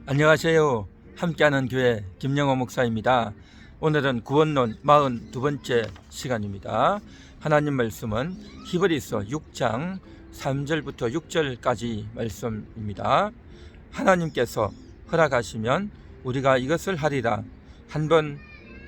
안녕하세요. 함께하는 교회 김영호 목사입니다. 오늘은 구원론 42번째 시간입니다. 하나님 말씀은 히브리서 6장 3절부터 6절까지 말씀입니다. 하나님께서 허락하시면 우리가 이것을 하리라. 한번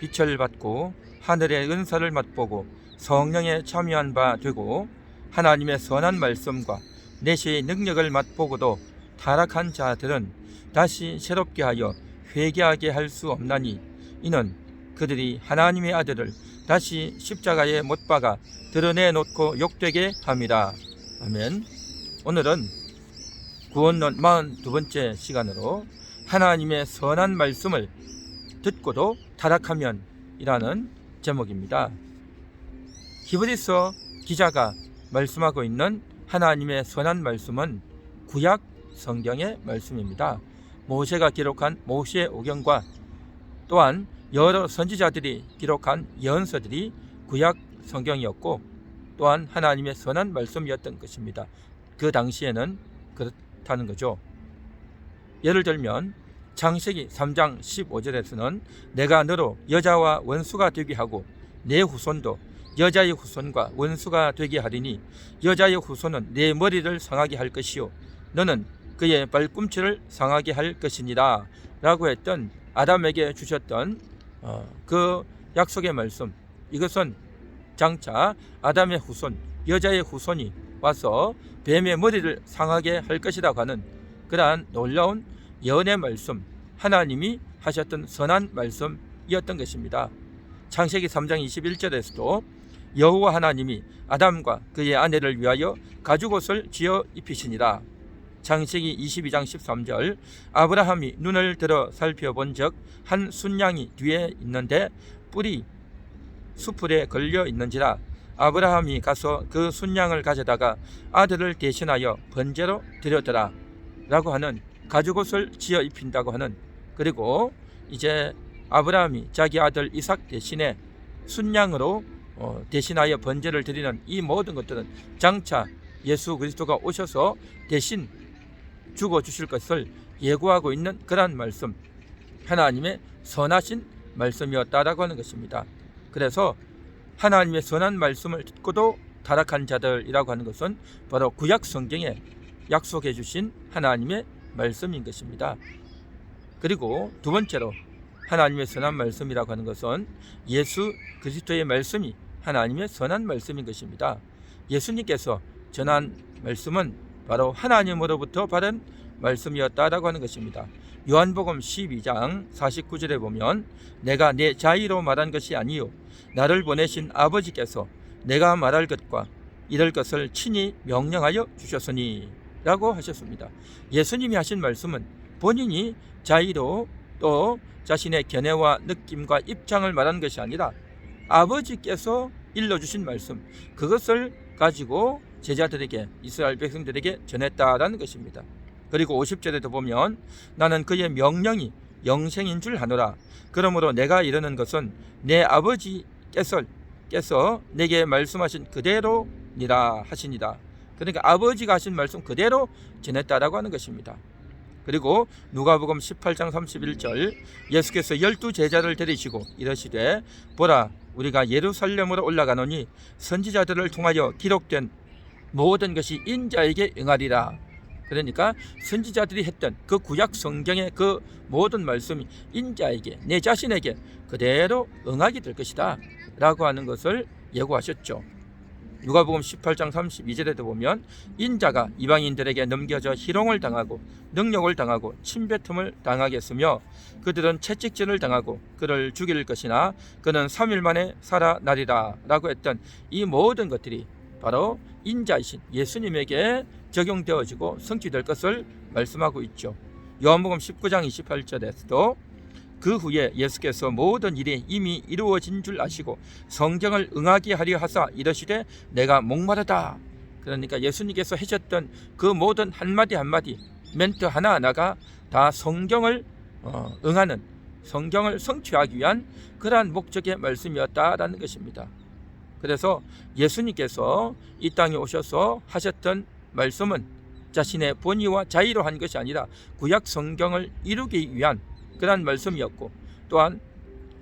빛을 받고 하늘의 은사를 맛보고 성령에 참여한 바 되고 하나님의 선한 말씀과 내시의 능력을 맛보고도 타락한 자들은 다시 새롭게 하여 회개하게 할 수 없나니 이는 그들이 하나님의 아들을 다시 십자가에 못 박아 드러내놓고 욕되게 함이라. 아멘. 오늘은 구원론 42번째 시간으로 하나님의 선한 말씀을 듣고도 타락하면 이라는 제목입니다. 히브리서 기자가 말씀하고 있는 하나님의 선한 말씀은 구약 성경의 말씀입니다. 모세가 기록한 모세 오경과 또한 여러 선지자들이 기록한 예언서들이 구약 성경이었고 또한 하나님의 선한 말씀이었던 것입니다. 그 당시에는 그렇다는 거죠. 예를 들면 창세기 3장 15절에서는 내가 너로 여자와 원수가 되게 하고 내 후손도 여자의 후손과 원수가 되게 하리니 여자의 후손은 내 머리를 상하게 할 것이요 너는 그의 발꿈치를 상하게 할 것이니라 라고 했던 아담에게 주셨던 그 약속의 말씀, 이것은 장차 아담의 후손, 여자의 후손이 와서 뱀의 머리를 상하게 할 것이라고 하는 그러한 놀라운 예언의 말씀, 하나님이 하셨던 선한 말씀이었던 것입니다. 창세기 3장 21절에서도 여호와 하나님이 아담과 그의 아내를 위하여 가죽옷을 지어 입히시니라. 창세기 22장 13절 아브라함이 눈을 들어 살펴본 적 한 순양이 뒤에 있는데 뿔이 수풀에 걸려 있는지라 아브라함이 가서 그 순양을 가져다가 아들을 대신하여 번제로 드렸더라 라고 하는 가죽옷을 지어 입힌다고 하는, 그리고 이제 아브라함이 자기 아들 이삭 대신에 순양으로 대신하여 번제를 드리는 이 모든 것들은 장차 예수 그리스도가 오셔서 대신 죽어주실 것을 예고하고 있는 그러한 말씀, 하나님의 선하신 말씀이었다라고 하는 것입니다. 그래서 하나님의 선한 말씀을 듣고도 타락한 자들이라고 하는 것은 바로 구약 성경에 약속해 주신 하나님의 말씀인 것입니다. 그리고 두 번째로 하나님의 선한 말씀이라고 하는 것은 예수 그리스도의 말씀이 하나님의 선한 말씀인 것입니다. 예수님께서 전한 말씀은 바로 하나님으로부터 받은 말씀이었다라고 하는 것입니다. 요한복음 12장 49절에 보면 내가 내 자의로 말한 것이 아니요 나를 보내신 아버지께서 내가 말할 것과 이럴 것을 친히 명령하여 주셨으니 라고 하셨습니다. 예수님이 하신 말씀은 본인이 자의로 또 자신의 견해와 느낌과 입장을 말한 것이 아니라 아버지께서 일러주신 말씀, 그것을 가지고 제자들에게, 이스라엘 백성들에게 전했다라는 것입니다. 그리고 50절에도 보면 나는 그의 명령이 영생인 줄 아노라. 그러므로 내가 이르는 것은 내 아버지께서 내게 말씀하신 그대로니라 하시니라. 그러니까 아버지가 하신 말씀 그대로 전했다라고 하는 것입니다. 그리고 누가복음 18장 31절 예수께서 12 제자를 데리시고 이르시되 보라 우리가 예루살렘으로 올라가노니 선지자들을 통하여 기록된 모든 것이 인자에게 응하리라. 그러니까 선지자들이 했던 그 구약 성경의 그 모든 말씀이 인자에게, 내 자신에게 그대로 응하게 될 것이다 라고 하는 것을 예고하셨죠. 누가복음 18장 32절에도 보면 인자가 이방인들에게 넘겨져 희롱을 당하고 능욕을 당하고 침뱉음을 당하겠으며 그들은 채찍질을 당하고 그를 죽일 것이나 그는 3일 만에 살아나리라 라고 했던 이 모든 것들이 바로 인자이신 예수님에게 적용되어지고 성취될 것을 말씀하고 있죠. 요한복음 19장 28절에서도 그 후에 예수께서 모든 일이 이미 이루어진 줄 아시고 성경을 응하게 하려 하사 이르시되 내가 목마르다. 그러니까 예수님께서 하셨던 그 모든 한마디 한마디 멘트 하나하나가 다 성경을 응하는, 성경을 성취하기 위한 그러한 목적의 말씀이었다라는 것입니다. 그래서 예수님께서 이 땅에 오셔서 하셨던 말씀은 자신의 본의와 자의로 한 것이 아니라 구약 성경을 이루기 위한 그러한 말씀이었고, 또한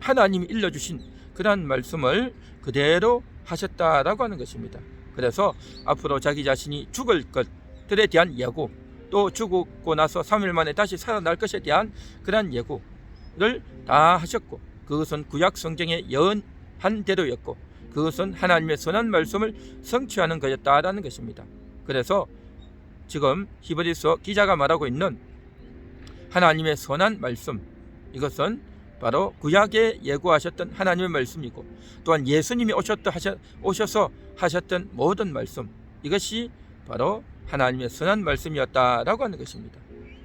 하나님이 일러주신 그러한 말씀을 그대로 하셨다라고 하는 것입니다. 그래서 앞으로 자기 자신이 죽을 것들에 대한 예고, 또 죽고 나서 3일 만에 다시 살아날 것에 대한 그러한 예고를 다 하셨고, 그것은 구약 성경의 예언한 대로였고, 그것은 하나님의 선한 말씀을 성취하는 것이었다라는 것입니다. 그래서 지금 히브리서 기자가 말하고 있는 하나님의 선한 말씀, 이것은 바로 구약에 예고하셨던 하나님의 말씀이고, 또한 예수님이 오셔서 하셨던 모든 말씀, 이것이 바로 하나님의 선한 말씀이었다라고 하는 것입니다.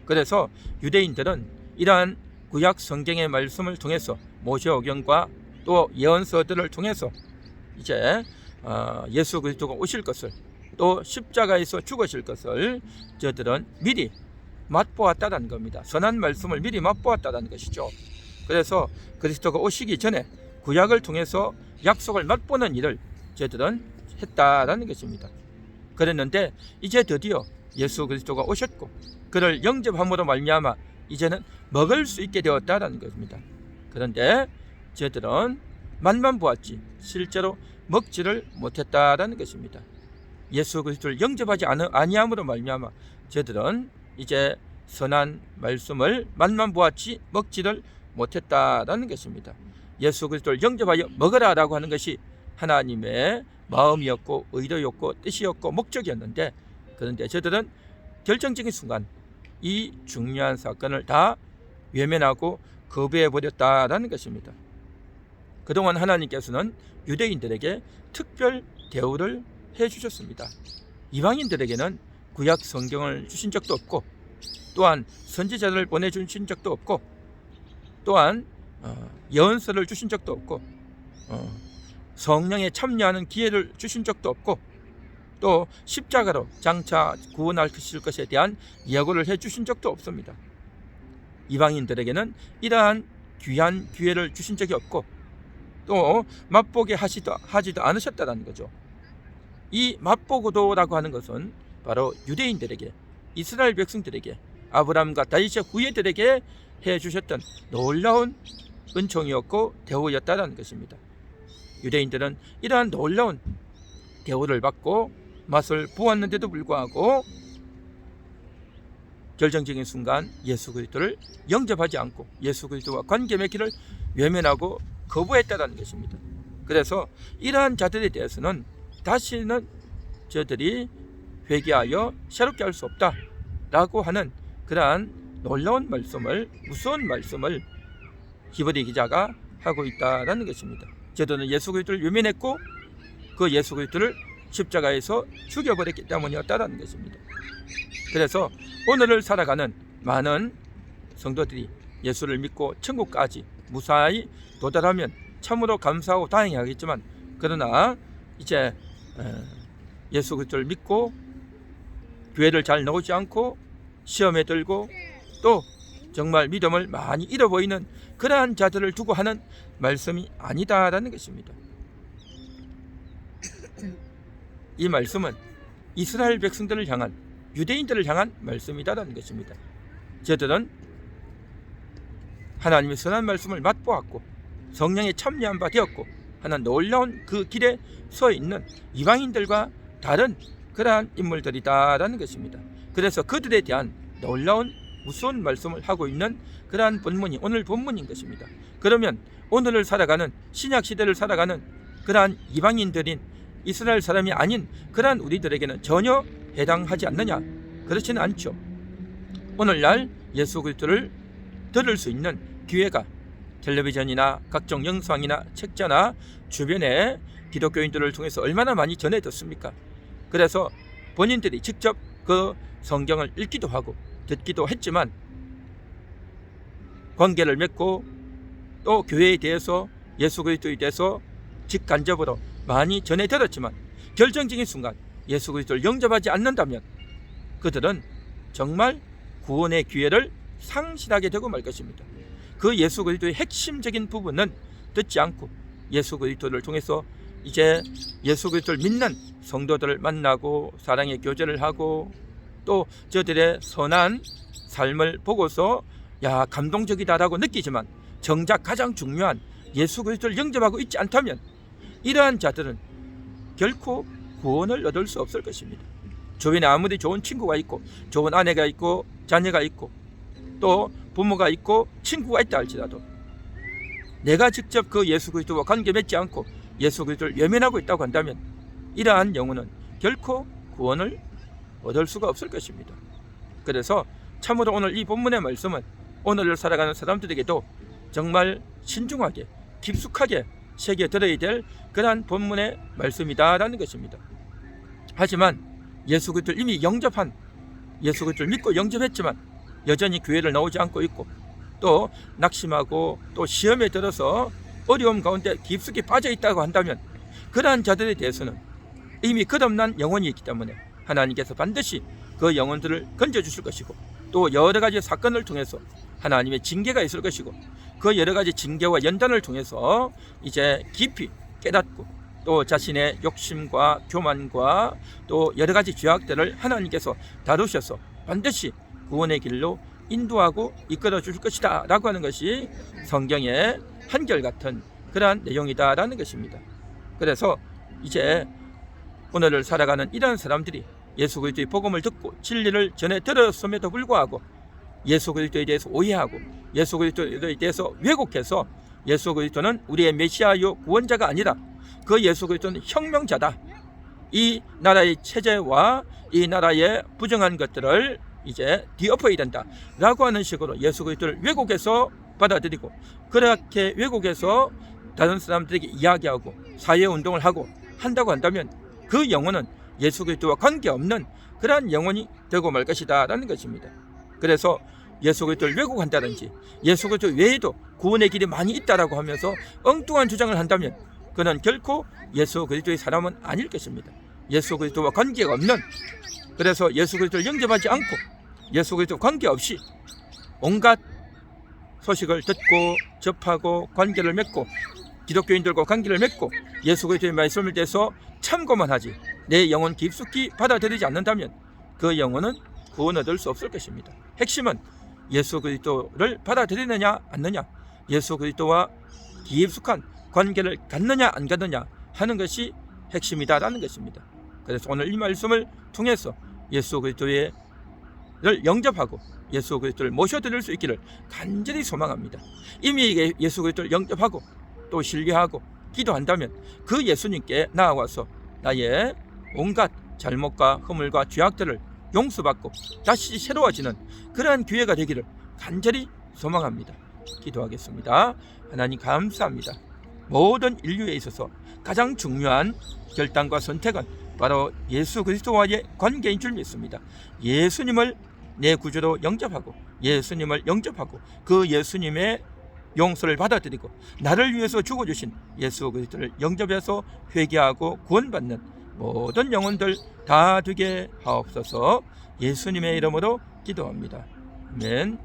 그래서 유대인들은 이러한 구약 성경의 말씀을 통해서 모세오경과 또 예언서들을 통해서 이제 예수 그리스도가 오실 것을, 또 십자가에서 죽으실 것을 저들은 미리 맛보았다는 겁니다. 선한 말씀을 미리 맛보았다는 것이죠. 그래서 그리스도가 오시기 전에 구약을 통해서 약속을 맛보는 일을 저들은 했다라는 것입니다. 그랬는데 이제 드디어 예수 그리스도가 오셨고, 그를 영접함으로 말미암아 이제는 먹을 수 있게 되었다라는 것입니다. 그런데 저들은 맛만 보았지 실제로 먹지를 못했다라는 것입니다. 예수 그리스도를 영접하지 아니함으로 말미암아 저들은 이제 선한 말씀을 맛만 보았지 먹지를 못했다라는 것입니다. 예수 그리스도를 영접하여 먹으라라고 하는 것이 하나님의 마음이었고 의도였고 뜻이었고 목적이었는데, 그런데 저들은 결정적인 순간 이 중요한 사건을 다 외면하고 거부해 버렸다라는 것입니다. 그동안 하나님께서는 유대인들에게 특별 대우를 해주셨습니다. 이방인들에게는 구약 성경을 주신 적도 없고, 또한 선지자를 보내주신 적도 없고, 또한 예언서를 주신 적도 없고, 성령에 참여하는 기회를 주신 적도 없고, 또 십자가로 장차 구원하실 것에 대한 예고를 해주신 적도 없습니다. 이방인들에게는 이러한 귀한 기회를 주신 적이 없고, 또 맛보게 하지도 않으셨다는 거죠. 이 맛보고도라고 하는 것은 바로 유대인들에게, 이스라엘 백성들에게, 아브라함과 다윗의 후예들에게 해주셨던 놀라운 은총이었고 대우였다는 것입니다. 유대인들은 이러한 놀라운 대우를 받고 맛을 보았는데도 불구하고 결정적인 순간 예수 그리스도를 영접하지 않고 예수 그리스도와 관계 맺기를 외면하고 거부했다는 것입니다. 그래서 이러한 자들에 대해서는 다시는 저들이 회개하여 새롭게 할 수 없다라고 하는 그러한 놀라운 말씀을, 무서운 말씀을 히브리 기자가 하고 있다라는 것입니다. 저들은 예수 그리스도를 외면했고 그 예수 그리스도를 십자가에서 죽여버렸기 때문이었다는 것입니다. 그래서 오늘을 살아가는 많은 성도들이 예수를 믿고 천국까지 무사히 도달하면 참으로 감사하고 다행하겠지만, 그러나 이제 예수 그리스도를 믿고 교회를 잘 나오지 않고 시험에 들고 또 정말 믿음을 많이 잃어버리는 그러한 자들을 두고 하는 말씀이 아니다라는 것입니다. 이 말씀은 이스라엘 백성들을 향한, 유대인들을 향한 말씀이다라는 것입니다. 저들은 하나님의 선한 말씀을 맛보았고 성령에 참여한 바 되었고 하는 놀라운 그 길에 서 있는 이방인들과 다른 그러한 인물들이다라는 것입니다. 그래서 그들에 대한 놀라운 무서운 말씀을 하고 있는 그러한 본문이 오늘 본문인 것입니다. 그러면 오늘을 살아가는, 신약 시대를 살아가는 그러한 이방인들인 이스라엘 사람이 아닌 그러한 우리들에게는 전혀 해당하지 않느냐? 그렇지는 않죠. 오늘날 예수 그리스도를 들을 수 있는 기회가 텔레비전이나 각종 영상이나 책자나 주변에 기독교인들을 통해서 얼마나 많이 전해 듣습니까? 그래서 본인들이 직접 그 성경을 읽기도 하고 듣기도 했지만, 관계를 맺고 또 교회에 대해서, 예수 그리스도에 대해서 직간접으로 많이 전해 들었지만 결정적인 순간 예수 그리스도를 영접하지 않는다면 그들은 정말 구원의 기회를 상실하게 되고 말 것입니다. 그 예수 그리스도의 핵심적인 부분은 듣지 않고 예수 그리스도를 통해서 이제 예수 그리스도를 믿는 성도들을 만나고 사랑의 교제를 하고 또 저들의 선한 삶을 보고서 야, 감동적이다라고 느끼지만 정작 가장 중요한 예수 그리스도를 영접하고 있지 않다면 이러한 자들은 결코 구원을 얻을 수 없을 것입니다. 주변에 아무리 좋은 친구가 있고 좋은 아내가 있고 자녀가 있고 또 부모가 있고 친구가 있다 할지라도 내가 직접 그 예수 그리스도와 관계 맺지 않고 예수 그리스도를 외면하고 있다고 한다면 이러한 영혼은 결코 구원을 얻을 수가 없을 것입니다. 그래서 참으로 오늘 이 본문의 말씀은 오늘을 살아가는 사람들에게도 정말 신중하게 깊숙하게 새겨들어야 될 그러한 본문의 말씀이다라는 것입니다. 하지만 예수 그리스도를 이미 영접한 예수 그리스도를 믿고 영접했지만 여전히 교회를 나오지 않고 있고 또 낙심하고 또 시험에 들어서 어려움 가운데 깊숙이 빠져 있다고 한다면 그러한 자들에 대해서는 이미 거듭난 영혼이 있기 때문에 하나님께서 반드시 그 영혼들을 건져주실 것이고 또 여러 가지 사건을 통해서 하나님의 징계가 있을 것이고 그 여러 가지 징계와 연단을 통해서 이제 깊이 깨닫고 또 자신의 욕심과 교만과 또 여러 가지 죄악들을 하나님께서 다루셔서 반드시 구원의 길로 인도하고 이끌어 주실 것이다 라고 하는 것이 성경의 한결같은 그러한 내용이다라는 것입니다. 그래서 이제 오늘을 살아가는 이러한 사람들이 예수 그리스도의 복음을 듣고 진리를 전해 들었음에도 불구하고 예수 그리스도에 대해서 오해하고 예수 그리스도에 대해서 왜곡해서 예수 그리스도는 우리의 메시아요 구원자가 아니라 그 예수 그리스도는 혁명자다, 이 나라의 체제와 이 나라의 부정한 것들을 이제 뒤엎어야 된다 라고 하는 식으로 예수 그리스도를 왜곡해서 받아들이고 그렇게 왜곡해서 다른 사람들에게 이야기하고 사회운동을 하고 한다고 한다면 그 영혼은 예수 그리스도와 관계없는 그러한 영혼이 되고 말 것이다 라는 것입니다. 그래서 예수 그리스도를 왜곡한다든지 예수 그리스도 외에도 구원의 길이 많이 있다라고 하면서 엉뚱한 주장을 한다면 그는 결코 예수 그리스도의 사람은 아닐 것입니다. 예수 그리스도와 관계가 없는, 그래서 예수 그리스도를 영접하지 않고 예수 그리스도 관계없이 온갖 소식을 듣고 접하고 관계를 맺고 기독교인들과 관계를 맺고 예수 그리스도의 말씀을 대해서 참고만 하지 내 영혼 깊숙이 받아들이지 않는다면 그 영혼은 구원 얻을 수 없을 것입니다. 핵심은 예수 그리스도를 받아들이느냐 않느냐, 예수 그리스도와 깊숙한 관계를 갖느냐 안 갖느냐 하는 것이 핵심이다라는 것입니다. 그래서 오늘 이 말씀을 통해서 예수 그리스도를 영접하고 예수 그리스도를 모셔드릴 수 있기를 간절히 소망합니다. 이미 예수 그리스도를 영접하고 또 신뢰하고 기도한다면 그 예수님께 나아와서 나의 온갖 잘못과 허물과 죄악들을 용서받고 다시 새로워지는 그러한 기회가 되기를 간절히 소망합니다. 기도하겠습니다. 하나님 감사합니다. 모든 인류에 있어서 가장 중요한 결단과 선택은 바로 예수 그리스도와의 관계인 줄 믿습니다. 예수님을 내 구주로 영접하고 예수님을 영접하고 그 예수님의 용서를 받아들이고 나를 위해서 죽어주신 예수 그리스도를 영접해서 회개하고 구원받는 모든 영혼들 다 되게 하옵소서. 예수님의 이름으로 기도합니다. 아멘.